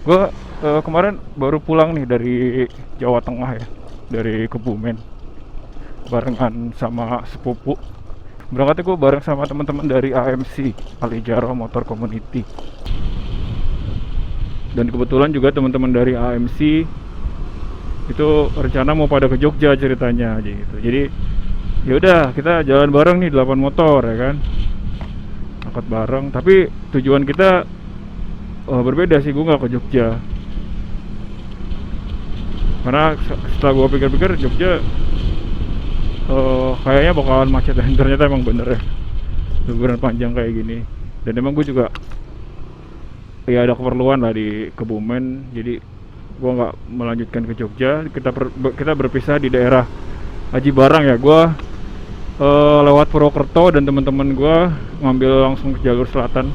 Gue kemarin baru pulang nih dari Jawa Tengah ya, dari Kebumen, barengan sama sepupu. Berangkatnya gue bareng sama teman-teman dari AMC, Alijaro Motor Community. Dan kebetulan juga teman-teman dari AMC itu rencana mau pada ke Jogja ceritanya aja gitu. Jadi ya udah kita jalan bareng nih 8 motor ya kan, angkat bareng. Tapi tujuan kita berbeda sih, gue nggak ke Jogja karena setelah gue pikir-pikir Jogja kayaknya bakalan macet dan ternyata emang bener ya, liburan panjang kayak gini. Dan emang gue juga ya ada keperluan lah di Kebumen, jadi gue nggak melanjutkan ke Jogja. Kita berpisah di daerah Aji Barang ya. Gue lewat Purwokerto dan teman-teman gue ngambil langsung ke jalur selatan,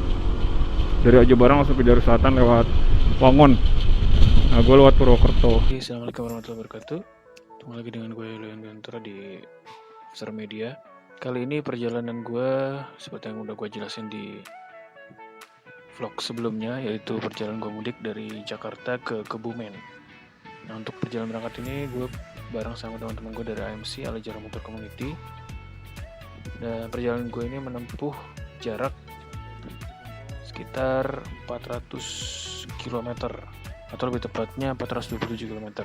dari Aji Barang langsung ke jalur selatan lewat Wangon. Nah, gue lewat Purwokerto. Assalamualaikum warahmatullahi wabarakatuh. Ketemu lagi dengan gue Leon Gantura di After Media. Kali ini perjalanan gue seperti yang udah gue jelasin di vlog sebelumnya, yaitu perjalanan gue mudik dari Jakarta ke Kebumen. Nah, untuk perjalanan berangkat ini gue bareng sama teman-teman gue dari AMC, Alijaro Motor Community. Dan perjalanan gue ini menempuh jarak sekitar 400 km atau lebih tepatnya 427 km.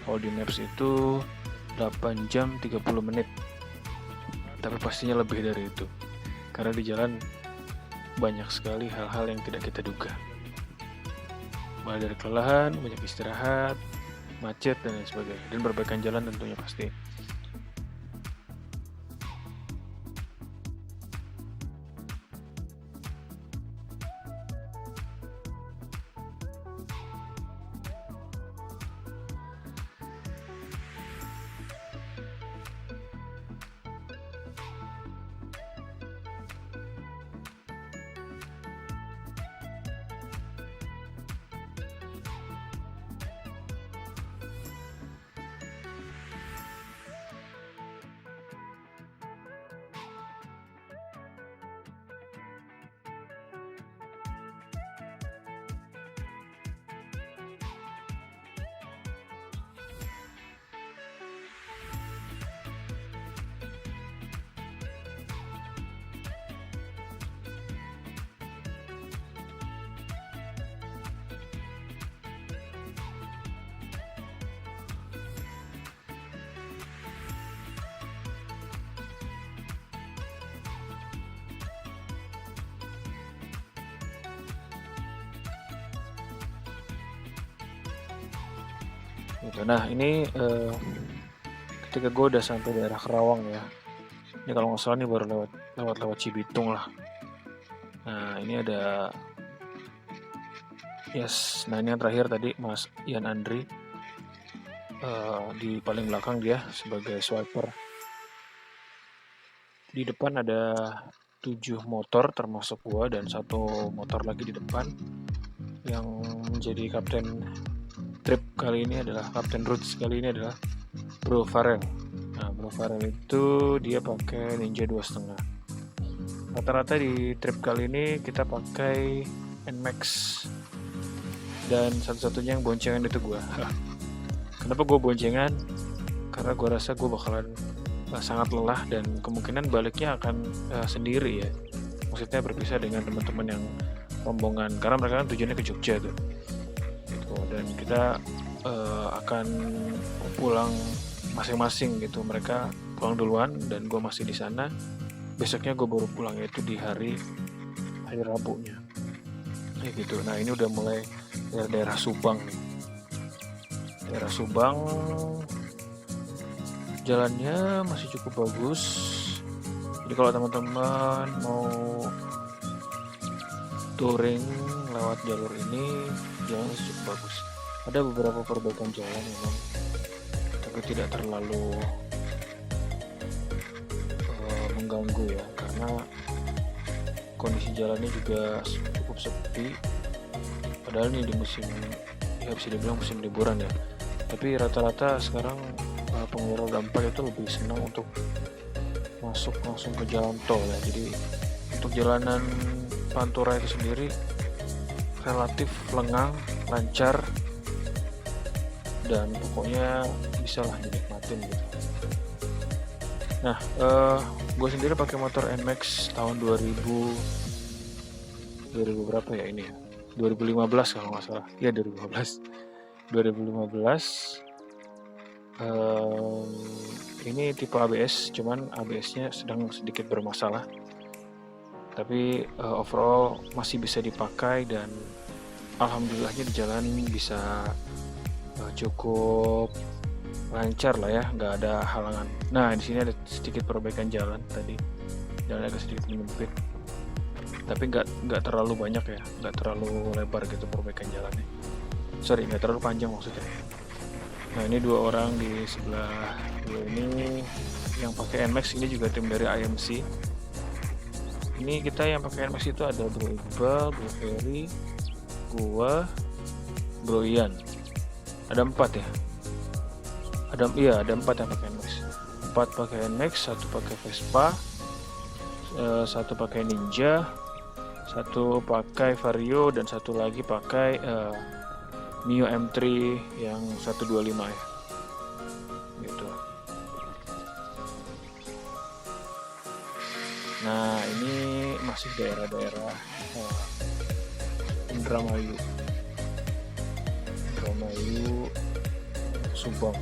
Kalau di Maps itu 8 jam 30 menit. Tapi pastinya lebih dari itu. Karena di jalan banyak sekali hal-hal yang tidak kita duga. Mulai dari kelelahan, banyak istirahat, macet dan lain sebagainya. Dan perbaikan jalan tentunya pasti. Nah, ini ketika gue udah sampai daerah Kerawang ya. Ini kalau nggak salah nih baru lewat Cibitung lah. Nah, ini ada nah ini yang terakhir tadi Mas Ian Andri di paling belakang dia sebagai swiper. Di depan ada 7 motor termasuk gua dan 1 motor lagi di depan. Yang menjadi kapten trip kali ini adalah kapten Roots kali ini adalah Bro Farel. Nah, Bro Farel itu dia pakai Ninja 2,5. Rata-rata di trip kali ini kita pakai NMAX dan satu-satunya yang boncengan itu gua. Kenapa gue boncengan? Karena gue rasa gue bakalan sangat lelah dan kemungkinan baliknya akan sendiri ya. Maksudnya berpisah dengan teman-teman yang rombongan karena mereka kan tujuannya ke Jogja tuh. Gitu. Dan kita akan pulang masing-masing gitu. Mereka pulang duluan dan gue masih di sana. Besoknya gue baru pulang, yaitu di hari Rabunya. Ya gitu. Nah, ini udah mulai dari daerah Subang nih. Daerah Subang jalannya masih cukup bagus. Jadi kalau teman-teman mau touring lewat jalur ini, jalan masih cukup bagus. Ada beberapa perbaikan jalan memang, tapi tidak terlalu mengganggu ya, karena kondisi jalannya juga cukup sepi. Padahal ini di musim, ya bisa dibilang musim liburan ya. Tapi rata-rata sekarang pengendara roda 4 itu lebih senang untuk masuk langsung ke jalan tol ya. Jadi untuk jalanan Pantura itu sendiri relatif lengang, lancar, dan pokoknya bisa lah dinikmatin gitu. Nah, gue sendiri pakai motor NMAX tahun 2000 berapa ya ini ya? 2015 kalau nggak salah. Ya 2015. Ini tipe ABS, cuman ABS-nya sedang sedikit bermasalah. Tapi overall masih bisa dipakai dan alhamdulillahnya di jalan bisa cukup lancar lah ya, nggak ada halangan. Nah, di sini ada sedikit perbaikan jalan tadi, jalannya agak sedikit menyempit, tapi nggak terlalu banyak ya, nggak terlalu lebar gitu perbaikan jalannya. Sorry, nggak terlalu panjang maksudnya. Nah, ini dua orang di sebelah gue ini yang pakai NMAX, ini juga tim dari IMC. Ini kita yang pakai NMAX itu ada Bro Iqbal, Bro Ferry, gua, Bro Ian. Ada 4 ya. Ada 4 yang pakai NMAX. 4 pakai NMAX, 1 pakai Vespa, 1 pakai Ninja, 1 pakai Vario, dan 1 lagi pakai Mio M3 yang 125 ya. Gitu. Nah, ini masih daerah-daerah Indramayu, Subang.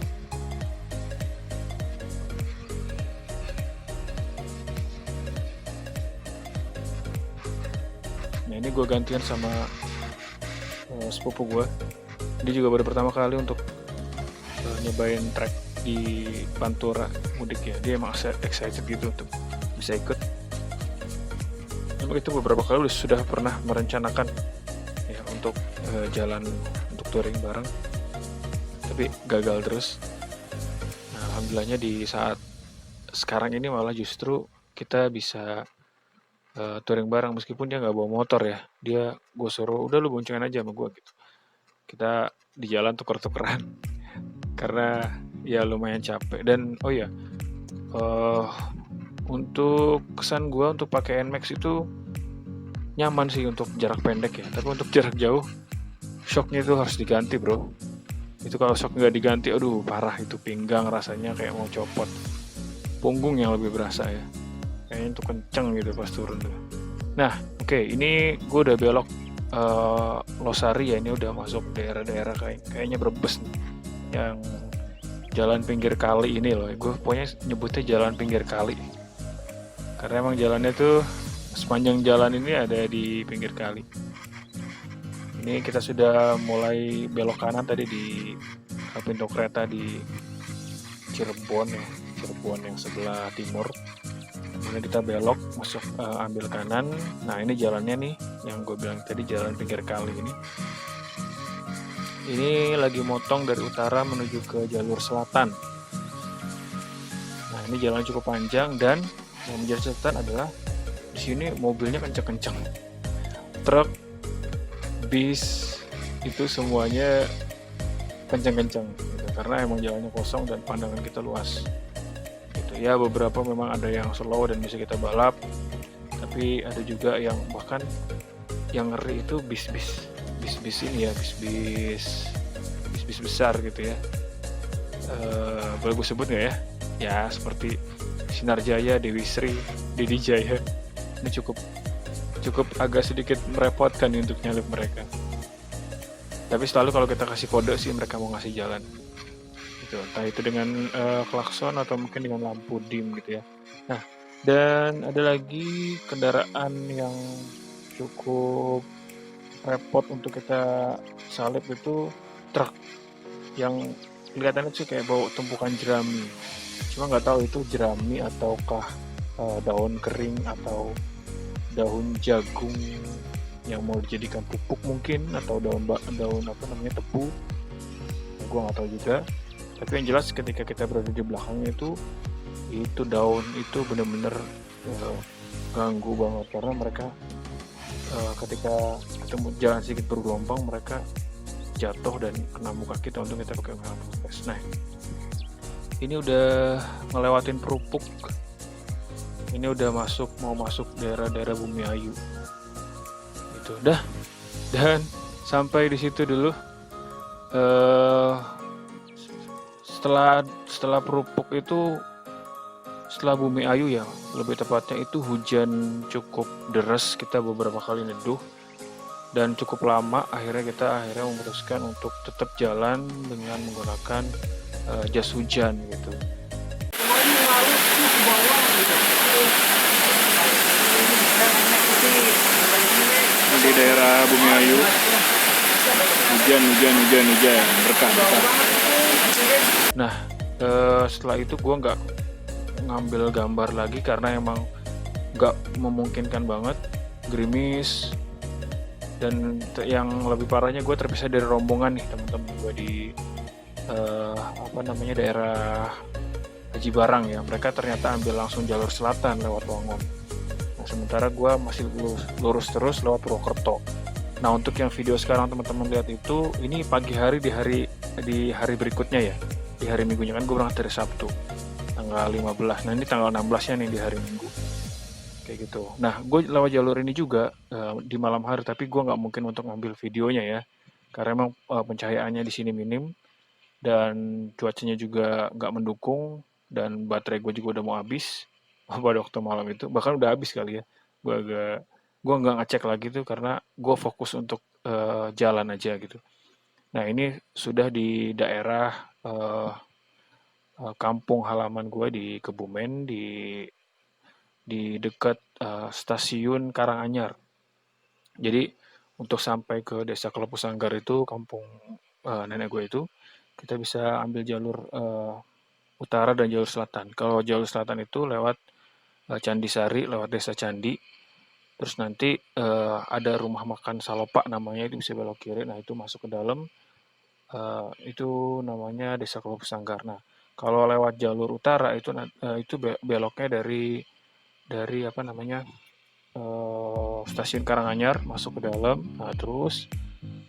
Nah, ini gue gantian sama sepupu gue. Dia juga baru pertama kali untuk nyobain trek di Pantura mudik ya. Dia emang excited gitu untuk bisa ikut. Memang itu beberapa kali sudah pernah merencanakan ya untuk jalan untuk touring bareng, tapi gagal terus. Nah, alhamdulillahnya di saat sekarang ini malah justru kita bisa touring bareng, meskipun dia nggak bawa motor ya. Gue suruh udah lu boncengan aja sama gue gitu. Kita di jalan tuker-tukeran karena ya lumayan capek. Dan oh ya, untuk kesan gue untuk pakai NMAX itu nyaman sih untuk jarak pendek ya, tapi untuk jarak jauh shocknya itu harus diganti bro. Itu kalau shock nggak diganti, aduh parah, itu pinggang rasanya kayak mau copot, punggung yang lebih berasa ya, kayaknya itu kenceng gitu pas turun tuh. Nah oke, ini gue udah belok Losari ya, ini udah masuk daerah-daerah kayaknya Brebes nih, yang jalan pinggir kali ini loh. Gue pokoknya nyebutnya jalan pinggir kali karena emang jalannya tuh sepanjang jalan ini ada di pinggir kali. Ini kita sudah mulai belok kanan tadi di pintu kereta di Cirebon ya, Cirebon yang sebelah timur. Kemudian kita belok masuk, ambil kanan. Nah ini jalannya nih yang gue bilang tadi, jalan pinggir kali ini. Ini lagi motong dari utara menuju ke jalur selatan. Nah ini jalan cukup panjang, dan yang menjadi catatan adalah di sini mobilnya kenceng-kenceng. Truk, bis, itu semuanya kenceng-kenceng gitu, karena emang jalannya kosong dan pandangan kita luas. Gitu ya, beberapa memang ada yang slow dan bisa kita balap, tapi ada juga yang bahkan yang ngeri itu bis-bis ini ya, bis besar gitu ya. Boleh gue sebut nggak ya? Ya seperti Sinar Jaya, Dewi Sri, Didi Jaya. Ini cukup agak sedikit merepotkan untuk nyalip mereka. Tapi selalu kalau kita kasih kode sih mereka mau ngasih jalan. Gitu. Entah itu dengan klakson atau mungkin dengan lampu dim gitu ya. Nah, dan ada lagi kendaraan yang cukup repot untuk kita salip, itu truk yang kelihatannya sih kayak bawa tumpukan jerami. Cuma nggak tahu itu jerami ataukah daun kering atau daun jagung yang mau dijadikan pupuk mungkin, atau daun apa namanya, tebu. Gue nggak tahu juga. Tapi yang jelas ketika kita berada di belakangnya itu daun itu benar-benar ganggu banget, karena mereka ketika ketemu jalan sedikit bergelombang mereka jatuh dan kena muka kita untuk kita pakai helm. Nah ini udah ngelewatin Perupuk, ini udah mau masuk daerah-daerah Bumiayu itu dah. Dan sampai di situ dulu. eh setelah Perupuk itu, setelah Bumi Ayu ya, lebih tepatnya itu hujan cukup deras, kita beberapa kali neduh dan cukup lama. Kita akhirnya memutuskan untuk tetap jalan dengan menggunakan jas hujan gitu. Di daerah Bumi Ayu hujan berkah. Nah, setelah itu gue nggak ngambil gambar lagi karena emang nggak memungkinkan banget, gerimis. Dan yang lebih parahnya, gue terpisah dari rombongan nih, teman-teman gue di daerah Haji Barang ya. Mereka ternyata ambil langsung jalur selatan lewat Wangon. Nah, sementara gue masih lurus terus lewat Purwokerto. Nah, untuk yang video sekarang teman-teman lihat itu, ini pagi hari di hari berikutnya ya, di hari Minggunya. Kan gue berangkat dari Sabtu tanggal 15. Nah, ini tanggal 16-nya nih, di hari Minggu kayak gitu. Nah, gue lewat jalur ini juga di malam hari, tapi gue nggak mungkin untuk ngambil videonya ya, karena emang pencahayaannya di sini minim dan cuacanya juga nggak mendukung, dan baterai gue juga udah mau habis pada waktu malam itu, bahkan udah habis kali ya. Gue nggak ngecek lagi tuh karena gue fokus untuk jalan aja gitu. Nah, ini sudah di daerah kampung halaman gue di Kebumen, di dekat stasiun Karanganyar. Jadi untuk sampai ke Desa Kelepu Sanggar itu, kampung nenek gue itu, kita bisa ambil jalur utara dan jalur selatan. Kalau jalur selatan itu lewat Candi Sari, lewat Desa Candi. Terus nanti ada rumah makan Salopak namanya, itu bisa belok kiri. Nah, itu masuk ke dalam, itu namanya Desa Kelepu Sanggar. Nah, kalau lewat jalur utara itu beloknya dari stasiun Karanganyar masuk ke dalam. Nah, terus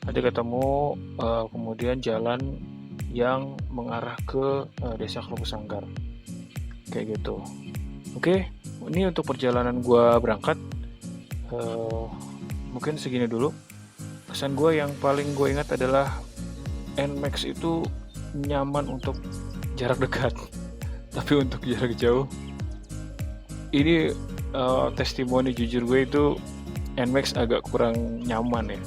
nanti ketemu kemudian jalan yang mengarah ke Desa Kelepu Sanggar kayak gitu. Oke, ini untuk perjalanan gue berangkat. Mungkin segini dulu. Pesan gue yang paling gue ingat adalah NMAX itu nyaman untuk jarak dekat, tapi untuk jarak jauh ini testimoni jujur gue itu NMAX agak kurang nyaman ya.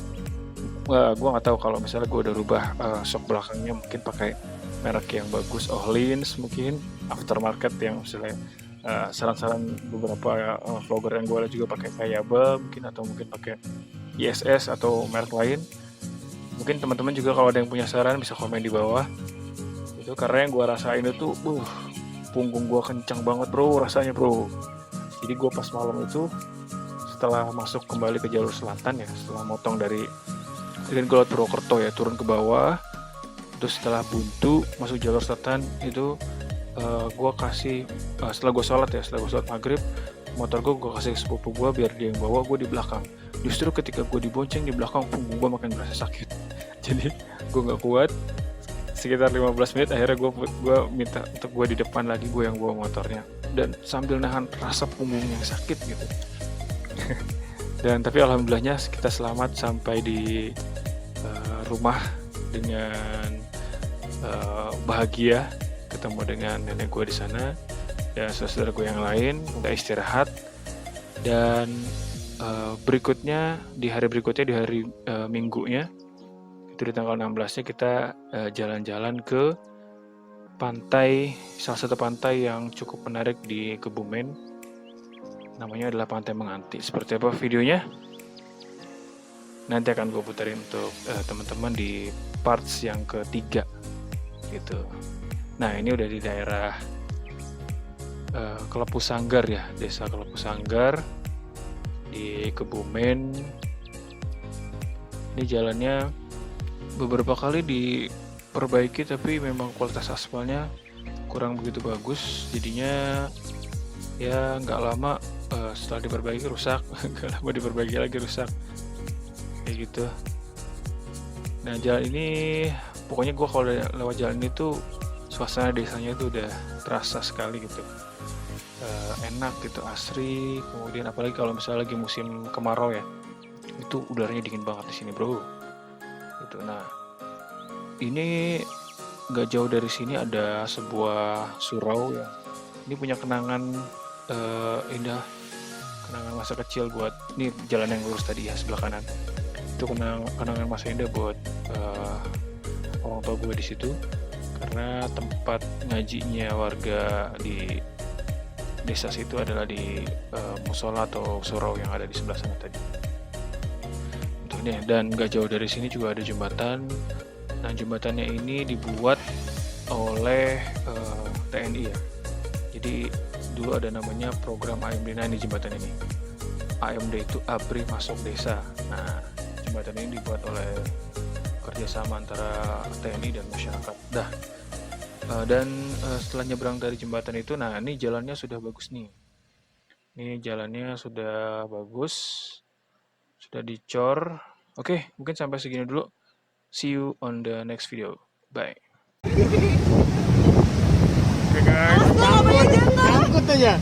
Gue nggak tahu kalau misalnya gue udah rubah shock belakangnya, mungkin pakai merek yang bagus, Ohlins mungkin, aftermarket yang misalnya saran-saran beberapa vlogger yang gue lihat juga pakai Kayaba mungkin, atau mungkin pakai ISS atau merek lain. Mungkin teman-teman juga kalau ada yang punya saran bisa komen di bawah. Itu karena yang gue rasain itu punggung gue kencang banget bro, rasanya bro. Jadi gue pas malam itu, setelah masuk kembali ke jalur selatan ya, setelah motong dari Gol Purwokerto ya, turun ke bawah, terus setelah buntu masuk jalur selatan itu, gue kasih setelah gue sholat maghrib, motor gue kasih sepupu gue biar dia yang bawa, gue di belakang. Justru ketika gue dibonceng di belakang, punggung gue makin merasa sakit. Jadi gue nggak kuat. Sekitar 15 menit akhirnya gue minta untuk gue di depan lagi, gue yang bawa motornya, dan sambil nahan rasa punggung yang sakit gitu. Dan tapi alhamdulillahnya kita selamat sampai di rumah dengan bahagia, ketemu dengan nenek gue di sana dan saudara gue yang lain, udah istirahat. Dan berikutnya di hari Minggunya itu di tanggal 16-nya kita jalan-jalan ke pantai, salah satu pantai yang cukup menarik di Kebumen, namanya adalah Pantai Menganti. Seperti apa videonya? Nanti akan gue puterin untuk teman-teman di parts yang ketiga gitu. Nah, ini udah di daerah Kelepu Sanggar ya, Desa Kelepu Sanggar di Kebumen. Ini jalannya beberapa kali diperbaiki, tapi memang kualitas aspalnya kurang begitu bagus, jadinya ya nggak lama setelah diperbaiki rusak, nggak lama diperbaiki lagi rusak kayak gitu. Nah, jalan ini pokoknya gue kalau lewat jalan ini tuh suasana desanya tuh udah terasa sekali gitu, enak gitu, asri. Kemudian apalagi kalau misalnya lagi musim kemarau ya, itu udaranya dingin banget di sini bro. gitu. Nah, ini gak jauh dari sini ada sebuah surau yang ini punya kenangan indah, kenangan masa kecil buat ini jalan yang lurus tadi ya sebelah kanan. Itu kenangan masa indah buat orang tua gue di situ karena tempat ngajinya warga di desa situ adalah di musola atau surau yang ada di sebelah sana tadi. Itu nih, dan gak jauh dari sini juga ada jembatan. Nah, jembatannya ini dibuat oleh TNI ya. Jadi dulu ada namanya program AMD. Nah, ini jembatan ini. AMD itu ABRI Masuk Desa. Nah, jembatan ini dibuat oleh kerjasama antara TNI dan masyarakat. Dan setelah nyebrang dari jembatan itu, nah ini jalannya sudah bagus nih. Ini jalannya sudah bagus, sudah dicor. Oke, mungkin sampai segini dulu. See you on the next video. Bye. Oke guys. Nyangkut aja.